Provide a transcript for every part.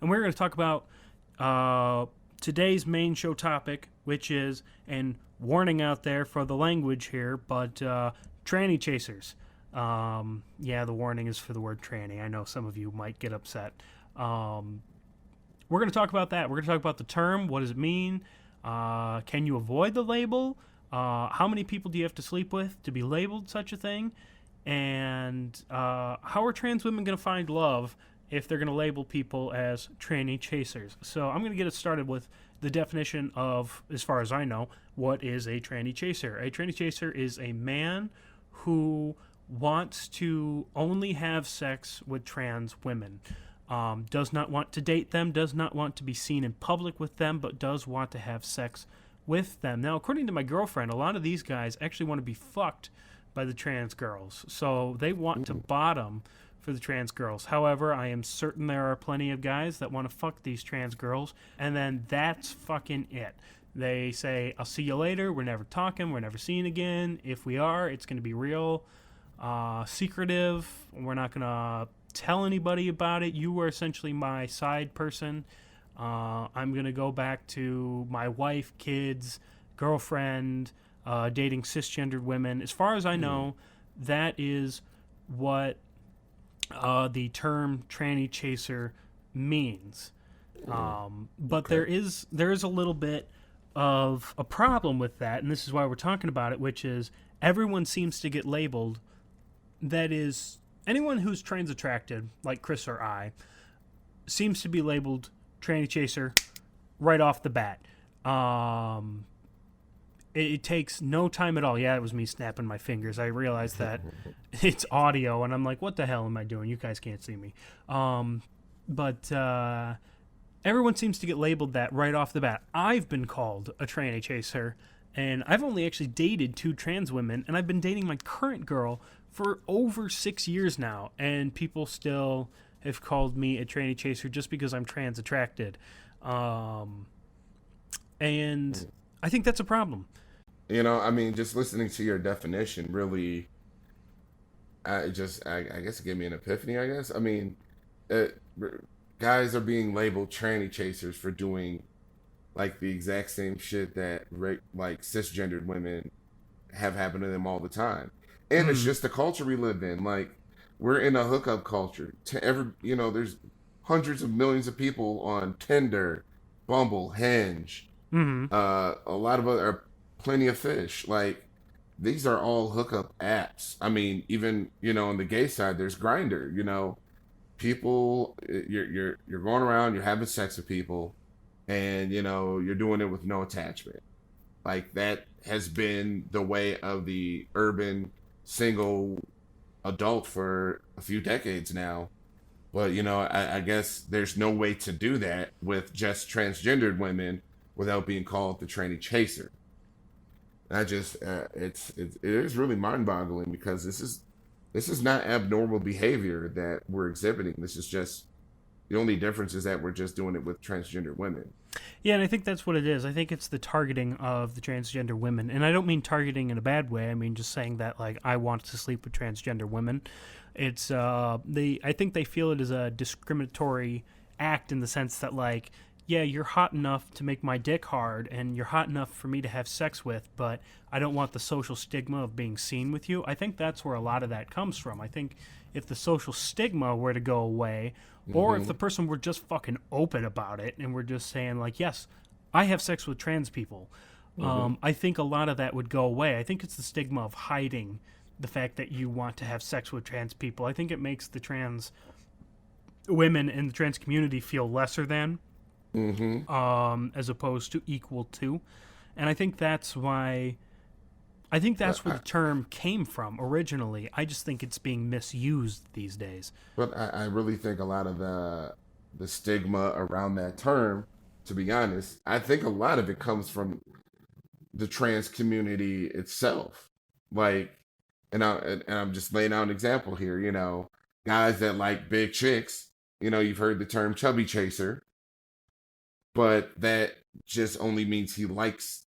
and we're going to talk about today's main show topic, which is, and warning out there for the language here, but tranny chasers. Yeah, the warning is for the word tranny. I know some of you might get upset. We're going to talk about that. We're going to talk about the term. What does it mean? Can you avoid the label? How many people do you have to sleep with to be labeled such a thing? And how are trans women going to find love if they're going to label people as tranny chasers? So I'm going to get it started with the definition of, as far as I know, what is a tranny chaser. A tranny chaser is a man who wants to only have sex with trans women. Does not want to date them, does not want to be seen in public with them, but does want to have sex with them. Now, according to my girlfriend, a lot of these guys actually want to be fucked by the trans girls. So they want to bottom for the trans girls. However, I am certain there are plenty of guys that want to fuck these trans girls, and then that's fucking it. They say, I'll see you later, we're never talking, we're never seeing again. If we are, it's going to be real secretive. We're not going to tell anybody about it. You were essentially my side person. I'm going to go back to my wife, kids, girlfriend, dating cisgendered women. As far as I know, that is what the term tranny chaser means. But there is a little bit of a problem with that, and this is why we're talking about it, which is everyone seems to get labeled. That is, anyone who's trans attracted, like Chris or I, seems to be labeled tranny chaser right off the bat. It takes no time at all. Yeah, it was me snapping my fingers. I realized that it's audio, and I'm like, what the hell am I doing? You guys can't see me. But everyone seems to get labeled that right off the bat. I've been called a tranny chaser, and I've only actually dated 2 trans women, and I've been dating my current girl for over 6 years now, and people still have called me a tranny chaser just because I'm trans attracted. And I think that's a problem. You know, I mean, just listening to your definition really, I guess it gave me an epiphany, I guess. I mean, uh, guys are being labeled tranny chasers for doing like the exact same shit that like cisgendered women have happened to them all the time. And it's just the culture we live in. Like, we're in a hookup culture. There's hundreds of millions of people on Tinder, Bumble, Hinge, a lot of other, plenty of fish. Like, these are all hookup apps. I mean, even on the gay side, there's Grinder. People, you're going around, you're having sex with people, and you're doing it with no attachment. Like, that has been the way of the urban single adult for a few decades now. But I guess there's no way to do that with just transgendered women without being called the tranny chaser. I just it is really mind-boggling, because this is not abnormal behavior that we're exhibiting. This is just, the only difference is that we're just doing it with transgender women. Yeah, and I think that's what it is. I think it's the targeting of the transgender women. And I don't mean targeting in a bad way. I mean just saying that, like, I want to sleep with transgender women. It's I think they feel it as a discriminatory act, in the sense that, like, yeah, you're hot enough to make my dick hard, and you're hot enough for me to have sex with, but I don't want the social stigma of being seen with you. I think that's where a lot of that comes from. I think if the social stigma were to go away, or if the person were just fucking open about it and were just saying, like, yes, I have sex with trans people, I think a lot of that would go away. I think it's the stigma of hiding the fact that you want to have sex with trans people. I think it makes the trans women in the trans community feel lesser than, as opposed to equal to. And I think that's why, I think that's where the term came from originally. I just think it's being misused these days. But I really think a lot of the stigma around that term, to be honest, I think a lot of it comes from the trans community itself. Like, and I'm just laying out an example here. Guys that like big chicks. You've heard the term chubby chaser, but that just only means he likes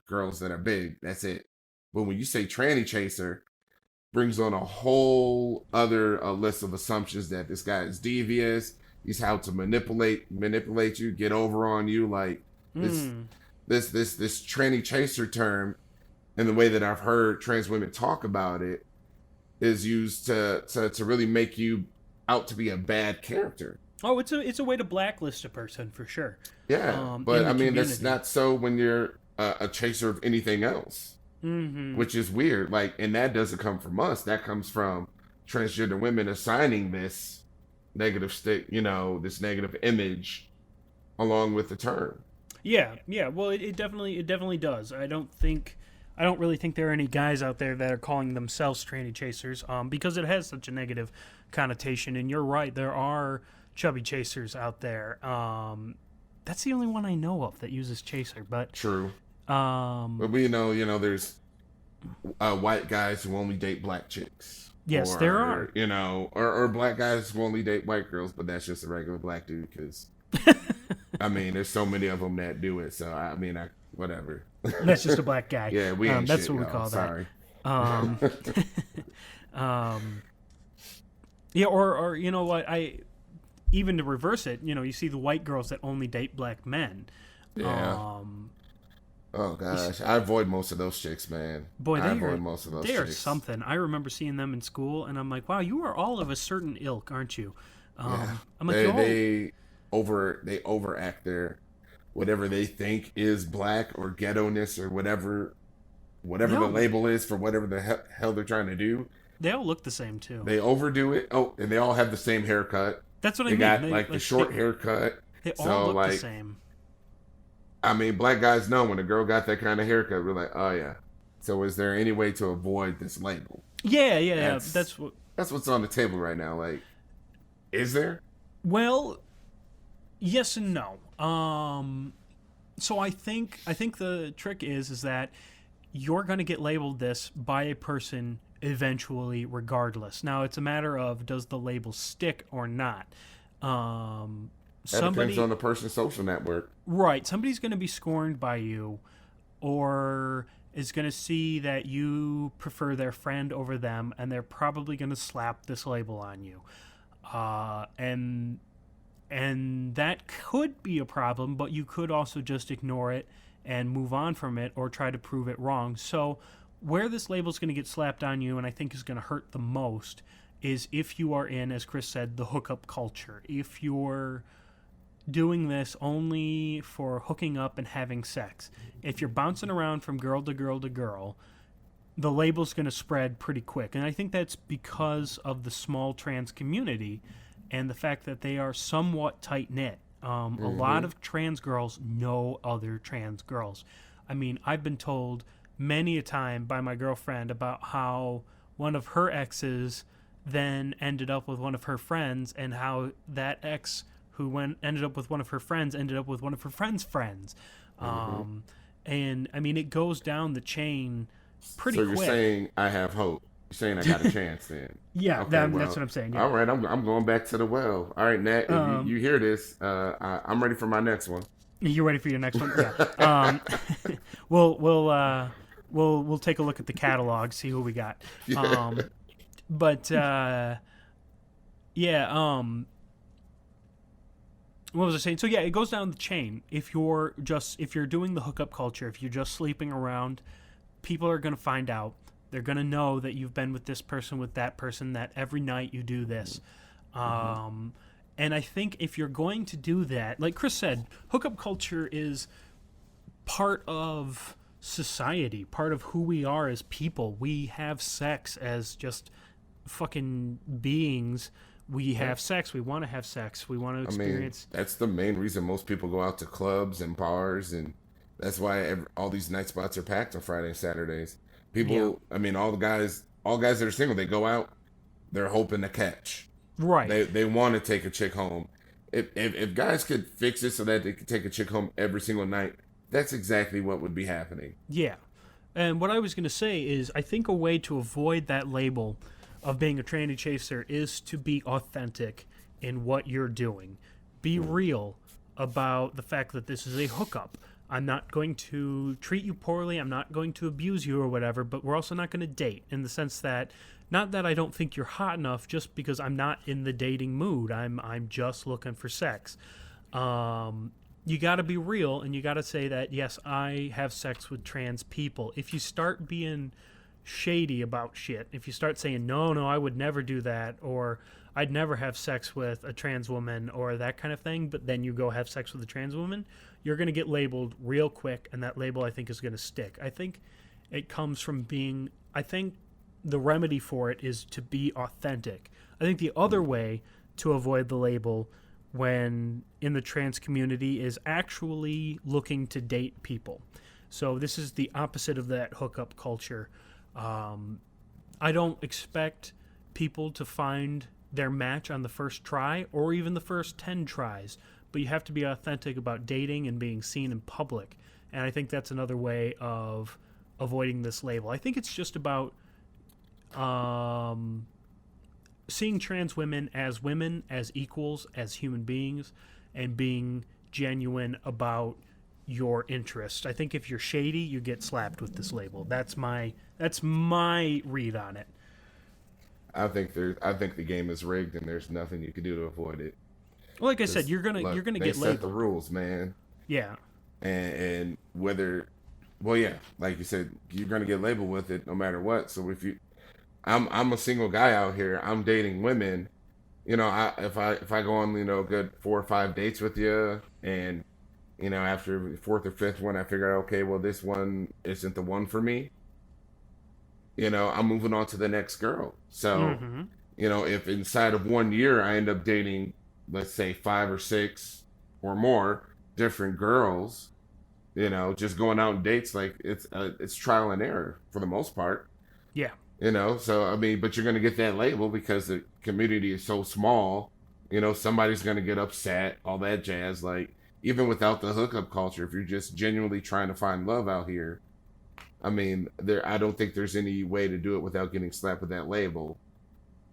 girls that are big. That's it. But when you say tranny chaser, brings on a whole other list of assumptions that this guy is devious, He's how to manipulate you, get over on you. Like this Mm. this tranny chaser term, and the way that I've heard trans women talk about it, is used to really make you out to be a bad character. Oh, it's a way to blacklist a person for sure. Yeah, In but the I mean that's community. not so when you're a chaser of anything else, Mm-hmm. which is weird. Like, and that doesn't come from us. That comes from transgender women assigning this negative state, this negative image along with the term. Yeah, yeah. Well, it definitely does. I don't really think there are any guys out there that are calling themselves tranny chasers, because it has such a negative connotation. And you're right, there are chubby chasers out there. That's the only one I know of that uses chaser. But True, um, but there's white guys who only date black chicks, yes, there are. or black guys who only date white girls, but that's just a regular black dude. Because I mean, there's so many of them that do it. So I mean, whatever. That's just a black guy. Yeah, we ain't That's shit, what we y'all. call that. Sorry. Um, um, yeah, or you know what? I even to reverse it. You see the white girls that only date black men. Yeah. Um, Oh gosh, I avoid most of those chicks, man. boy, I they avoid are most of those they are chicks. something. I remember seeing them in school, and I'm like, wow, you are all of a certain ilk, aren't you? Yeah, I'm like, you're all they overact their whatever they think is black or ghetto-ness or whatever the no, label is for whatever the hell they're trying to do. they all look the same too. They overdo it. Oh, and they all have the same haircut. That's what I They mean. got They like the short haircut. they all So look the like, same. I mean, black guys know when a girl got that kind of haircut, we're like, oh yeah. So is there any way to avoid this label? Yeah, yeah, yeah. That's that's what's on the table right now. Like, is there? Well, yes and no. So I think the trick is that you're going to get labeled this by a person eventually, regardless. Now it's a matter of does the label stick or not. Um, That depends somebody on the person's social network. right, somebody's going to be scorned by you, or is going to see that you prefer their friend over them, and they're probably going to slap this label on you. And that could be a problem, but you could also just ignore it and move on from it or try to prove it wrong. So where this label is going to get slapped on you and I think is going to hurt the most is if you are in, as Chris said, the hookup culture. If you're doing this only for hooking up and having sex, if you're bouncing around from girl to girl to girl, the label's going to spread pretty quick. And I think that's because of the small trans community and the fact that they are somewhat tight knit. A lot of trans girls know other trans girls. I mean, I've been told many a time by my girlfriend about how one of her exes then ended up with one of her friends, and how that ex who ended up with one of her friends ended up with one of her friends' friends. And I mean, it goes down the chain pretty So you're quick. saying I have hope. You're saying I got a chance then. Yeah, Okay, that's well, what I'm saying. Yeah. all right, I'm going back to the well. All right, Nat, if you hear this, I'm ready for my next one. You ready for your next one? Yeah. We'll we'll take a look at the catalog, see who we got. But yeah. What was I saying? So yeah, it goes down the chain. If you're doing the hookup culture, if you're just sleeping around, people are gonna find out. They're gonna know that you've been with this person, with that person, that every night you do this. And I think if you're going to do that, like Chris said, hookup culture is part of society, part of who we are as people. We have sex as just fucking beings. We have sex. We want to have sex. We want to I mean, experience. that's the main reason most people go out to clubs and bars, and that's why all these night spots are packed on Friday and Saturdays. Yeah. People, I mean, all guys that are single, they go out, they're hoping to catch. Right. They want to take a chick home. If guys could fix it so that they could take a chick home every single night, that's exactly what would be happening. Yeah. And what I was going to say is I think a way to avoid that label of being a tranny chaser is to be authentic in what you're doing. Be real about the fact that this is a hookup. I'm not going to treat you poorly. I'm not going to abuse you or whatever, but we're also not going to date in the sense that not that I don't think you're hot enough just because I'm not in the dating mood. I'm just looking for sex. You got to be real and you got to say that yes, I have sex with trans people. If you start being shady about shit, if you start saying no, I would never do that, or I'd never have sex with a trans woman or that kind of thing, but then you go have sex with a trans woman, you're going to get labeled real quick, and that label I think is going to stick. I think it comes from being, I think the remedy for it is to be authentic. I think the other way to avoid the label when in the trans community is actually looking to date people. So this is the opposite of that hookup culture. I don't expect people to find their match on the first try or even the first 10 tries, but you have to be authentic about dating and being seen in public. And I think that's another way of avoiding this label. I think it's just about seeing trans women, as equals, as human beings, and being genuine about your interest. I think if you're shady, you get slapped with this label. That's my read on it. I think the game is rigged and there's nothing you can do to avoid it. Like I said, Just look, you're gonna they get set the labeled. rules, man. Yeah. And whether, well, yeah, like you said, you're gonna get labeled with it no matter what. So if you, I'm a single guy out here. I'm dating women. You know, if I go on, you know, a good 4 or 5 dates with you, and you know, after the fourth or fifth one, I figure out, okay, well, this one isn't the one for me. You know, I'm moving on to the next girl. So, Mm-hmm. you know, if inside of 1 year I end up dating, let's say 5 or 6 or more different girls, you know, just going out on dates, like it's trial and error for the most part. Yeah. You know, so I mean, but you're gonna get that label because the community is so small. You know, somebody's gonna get upset, all that jazz. Like even without the hookup culture, if you're just genuinely trying to find love out here, I mean, I don't think there's any way to do it without getting slapped with that label.